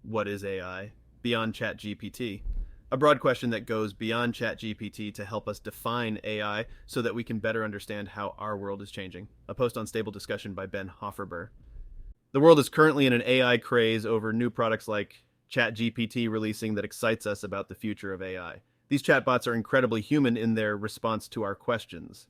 what is AI, beyond ChatGPT. A broad question that goes beyond ChatGPT to help us define AI so that we can better understand how our world is changing. A post on Stable Discussion by Ben Hofferber. The world is currently in an AI craze over new products like ChatGPT releasing that excites us about the future of AI. These chatbots are incredibly human in their response to our questions.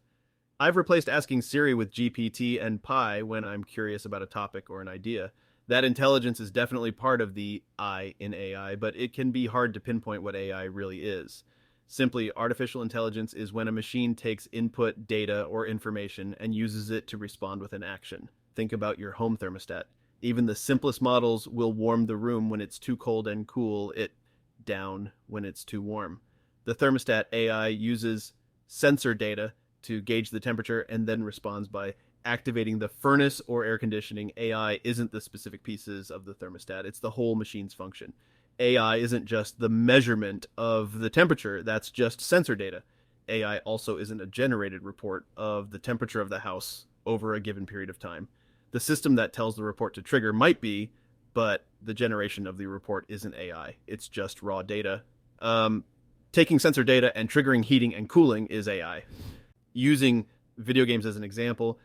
I've replaced asking Siri with GPT and Pi when I'm curious about a topic or an idea. That intelligence is definitely part of the I in AI, but it can be hard to pinpoint what AI really is. Simply, artificial intelligence is when a machine takes input data or information and uses it to respond with an action. Think about your home thermostat. Even the simplest models will warm the room when it's too cold and cool it down when it's too warm. The thermostat AI uses sensor data to gauge the temperature and then responds by activating the furnace or air conditioning. AI isn't the specific pieces of the thermostat, it's the whole machine's function. AI isn't just the measurement of the temperature, that's just sensor data. AI also isn't a generated report of the temperature of the house over a given period of time. The system that tells the report to trigger might be, but the generation of the report isn't AI. It's just raw data. Taking sensor data and triggering heating and cooling is AI. Using video games as an example,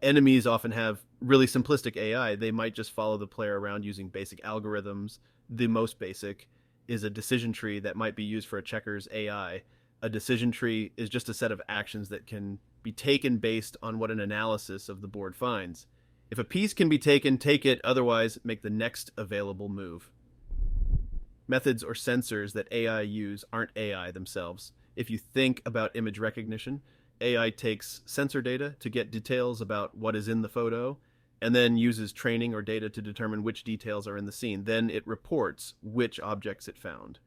enemies often have really simplistic AI. They might just follow the player around using basic algorithms. The most basic is a decision tree that might be used for a checker's AI. A decision tree is just a set of actions that can be taken based on what an analysis of the board finds. If a piece can be taken, take it, otherwise make the next available move. Methods or sensors that AI use aren't AI themselves. If you think about image recognition, AI takes sensor data to get details about what is in the photo, and then uses training or data to determine which details are in the scene. Then it reports which objects it found.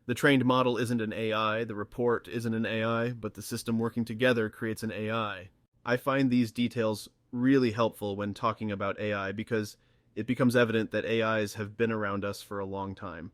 The trained model isn't an AI, the report isn't an AI, but the system working together creates an AI. I find these details really helpful when talking about AI because it becomes evident that AIs have been around us for a long time.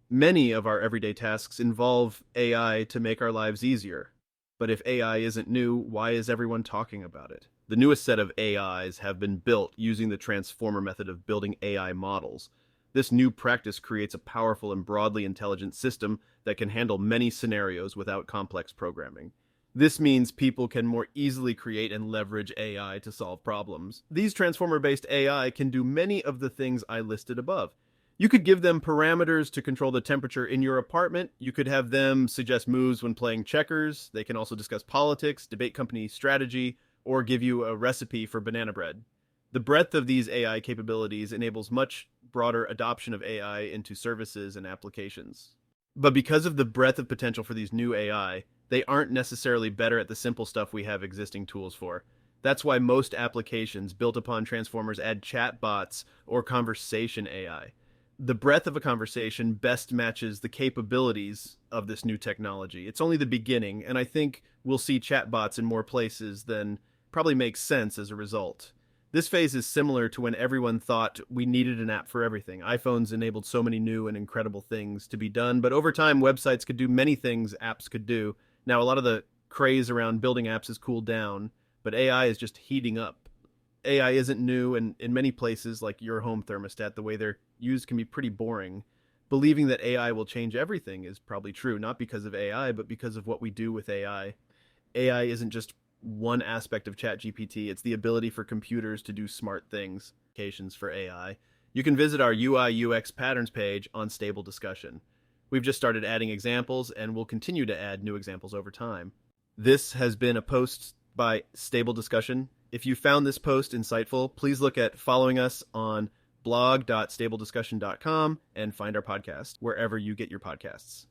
Many of our everyday tasks involve AI to make our lives easier. But if AI isn't new, why is everyone talking about it? The newest set of AIs have been built using the transformer method of building AI models. This new practice creates a powerful and broadly intelligent system that can handle many scenarios without complex programming. This means people can more easily create and leverage AI to solve problems. These transformer-based AI can do many of the things I listed above. You could give them parameters to control the temperature in your apartment. You could have them suggest moves when playing checkers. They can also discuss politics, debate company strategy, or give you a recipe for banana bread. The breadth of these AI capabilities enables much broader adoption of AI into services and applications. But because of the breadth of potential for these new AI, they aren't necessarily better at the simple stuff we have existing tools for. That's why most applications built upon transformers add chatbots or conversation AI. The breadth of a conversation best matches the capabilities of this new technology. It's only the beginning, and I think we'll see chatbots in more places than probably makes sense as a result. This phase is similar to when everyone thought we needed an app for everything. iPhones enabled so many new and incredible things to be done, but over time, websites could do many things apps could do. Now, a lot of the craze around building apps has cooled down, but AI is just heating up. AI isn't new, and in many places, like your home thermostat, the way they're used can be pretty boring. Believing that AI will change everything is probably true, not because of AI, but because of what we do with AI. AI isn't just one aspect of ChatGPT, it's the ability for computers to do smart things. Applications for AI. You can visit our UI UX patterns page on Stable Discussion. We've just started adding examples, and we'll continue to add new examples over time. This has been a post by Stable Discussion. If you found this post insightful, please look at following us on blog.stablediscussion.com and find our podcast wherever you get your podcasts.